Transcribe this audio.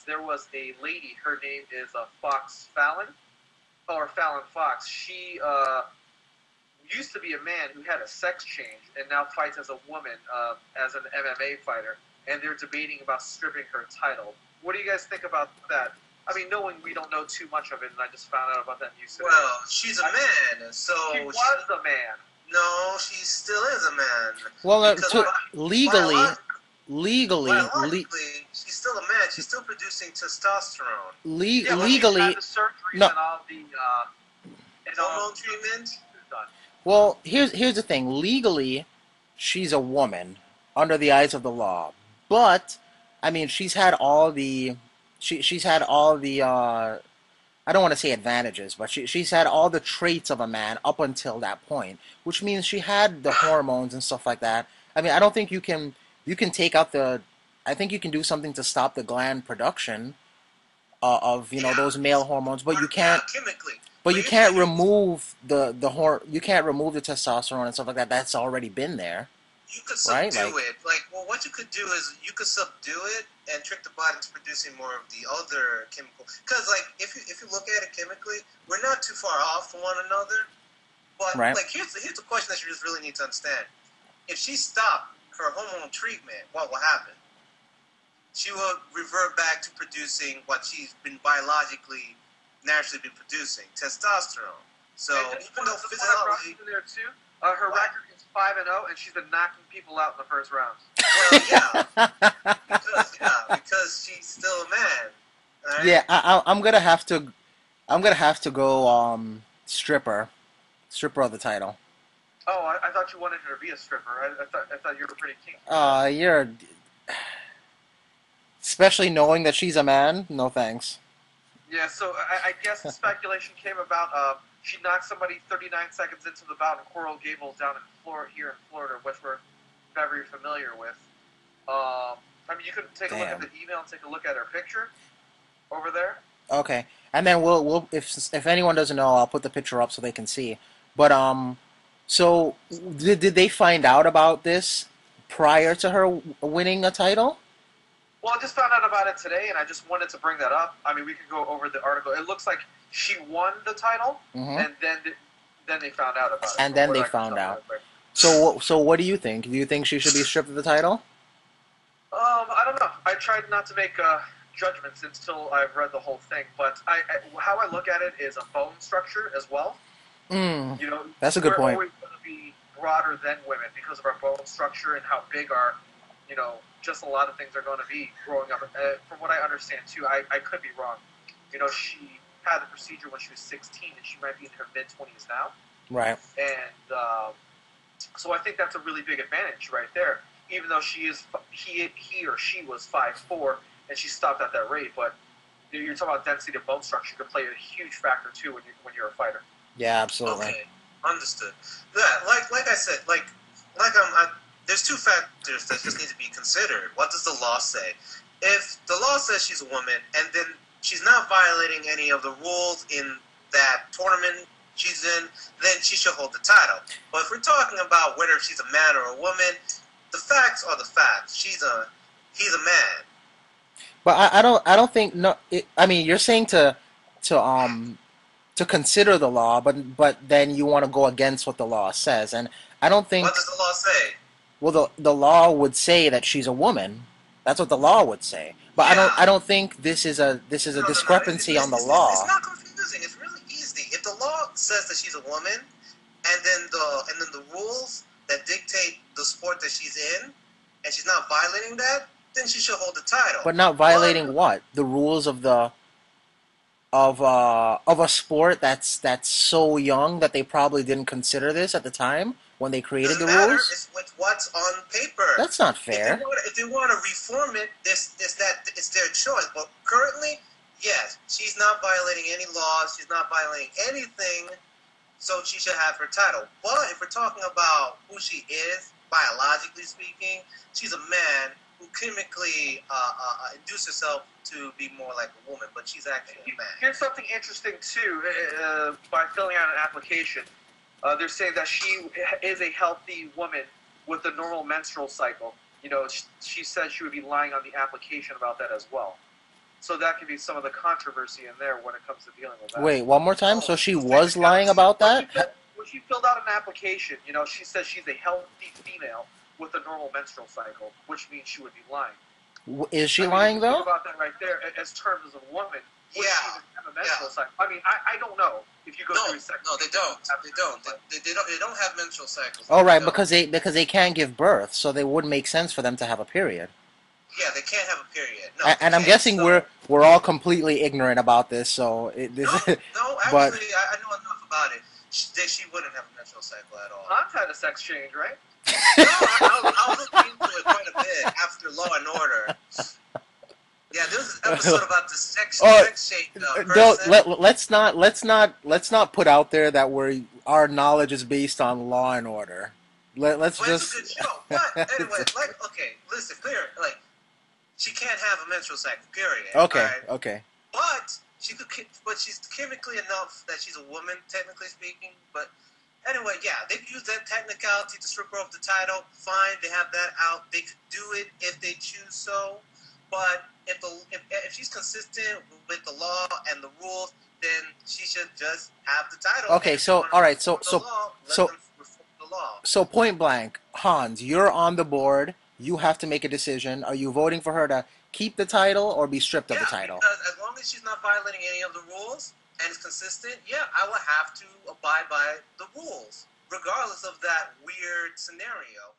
there was a lady. Her name is Fox Fallon, or Fallon Fox. She used to be a man who had a sex change and now fights as a woman, as an MMA fighter. And they're debating about stripping her title. What do you guys think about that? I mean, knowing we don't know too much of it, and I just found out about that news today. Well, she's a man, so... She was a man. No, she still is a man. Well, legally, she's still a man. She's still producing testosterone. Legally, had the surgeries no. And all the hormone treatment. Well, here's the thing. Legally, she's a woman under the eyes of the law. But I mean, she's had all the I don't want to say advantages, but she's had all the traits of a man up until that point, which means she had the hormones and stuff like that. I mean, I don't think you can take out I think you can do something to stop the gland production of those male hormones, but you can't chemically. But you can't remove you can't remove the testosterone and stuff like that. That's already been there. You could subdue it. What you could do is you could subdue it and trick the body into producing more of the other chemical. Because, if you look at it chemically, we're not too far off from one another. But, here's the question that you just really need to understand. If she stopped her hormone treatment, what will happen? She will revert back to producing what she's been biologically, naturally been producing, testosterone. So, even though physiology... there too. Her record is 5-0, and she's been knocking people out in the first round. Well, because she's still a man. Right? Yeah, I'm gonna have to go stripper of the title. Oh, I thought you wanted her to be a stripper. I thought you were pretty kinky. You're especially knowing that she's a man. No thanks. Yeah, so I guess the speculation came about. She knocked somebody 39 seconds into the bout in Coral Gables down in here in Florida, which we're very familiar with. I mean, you could take a look at the email and take a look at her picture over there. Okay, and then we'll if anyone doesn't know, I'll put the picture up so they can see. But so did they find out about this prior to her winning a title? Well, I just found out about it today, and I just wanted to bring that up. I mean, we could go over the article. It looks like she won the title, and then they found out about it. And then they found out. So what do you think? Do you think she should be stripped of the title? I don't know. I tried not to make judgments until I've read the whole thing, but how I look at it is a bone structure as well. That's a good point. We're always going to be broader than women because of our bone structure and how big our, just a lot of things are going to be growing up. From what I understand, too, I could be wrong. She had the procedure when she was 16, and she might be in her mid-20s now. Right. And so I think that's a really big advantage right there, even though he or she was 5'4", and she stopped at that rate. But you're talking about density of bone structure could play a huge factor, too, when you're a fighter. Yeah, absolutely. Okay, understood. Yeah, like I said, there's two factors that just need to be considered. What does the law say? If the law says she's a woman, and then she's not violating any of the rules in that tournament she's in, then she should hold the title. But if we're talking about whether she's a man or a woman, the facts are the facts. He's a man. But I don't think I mean, you're saying to consider the law, but then you want to go against what the law says, and I don't think. What does the law say? Well, the law would say that she's a woman. That's what the law would say. But yeah. I don't think this is a discrepancy on the law. It's not confusing. It's really easy. If the law says that she's a woman, and then the rules that dictate the sport that she's in, and she's not violating that, then she should hold the title. But not violating what? The rules of a sport that's so young that they probably didn't consider this at the time when they created the rules. It's with what's on paper. That's not fair. If they want to reform it, it's their choice. But currently, yes, she's not violating any laws. She's not violating anything, so she should have her title. But if we're talking about who she is, biologically speaking, she's a man who chemically induced herself to be more like a woman, but she's actually a man. Here's something interesting, too. By filling out an application, they're saying that she is a healthy woman with a normal menstrual cycle. She said she would be lying on the application about that as well. So that could be some of the controversy in there when it comes to dealing with that. Wait, one more time. So she was lying about that? When she filled out an application, she says she's a healthy female with a normal menstrual cycle, which means she would be lying. Is she lying though? Think about that right there as terms as a woman. Yeah. Have a menstrual cycle. I mean, I don't know if you go through sex. No, they don't. They don't have menstrual cycles. Oh, right, because they can't give birth, so they wouldn't make sense for them to have a period. Yeah, they can't have a period. No, and I'm guessing we're all completely ignorant about this. So no, actually, I know enough about it. She wouldn't have a menstrual cycle at all. Hans had a sex change, right? No, I'll look into it quite a bit after Law and Order. Yeah, there was an episode about the sex change. Let's not put out there that our knowledge is based on Law and Order. Let's just. It's a good show. But anyway, listen, clear. She can't have a menstrual cycle. Period. Okay. Right? Okay. But she's chemically enough that she's a woman, technically speaking. But anyway, yeah, they've used that technicality to strip her of the title. Fine, they have that out. They could do it if they choose so. But if she's consistent with the law and the rules, then she should just have the title. Okay, so all right, so point blank, Hans, you're on the board. You have to make a decision. Are you voting for her to keep the title or be stripped of the title? Because as long as she's not violating any of the rules and is consistent, I will have to abide by the rules, regardless of that weird scenario.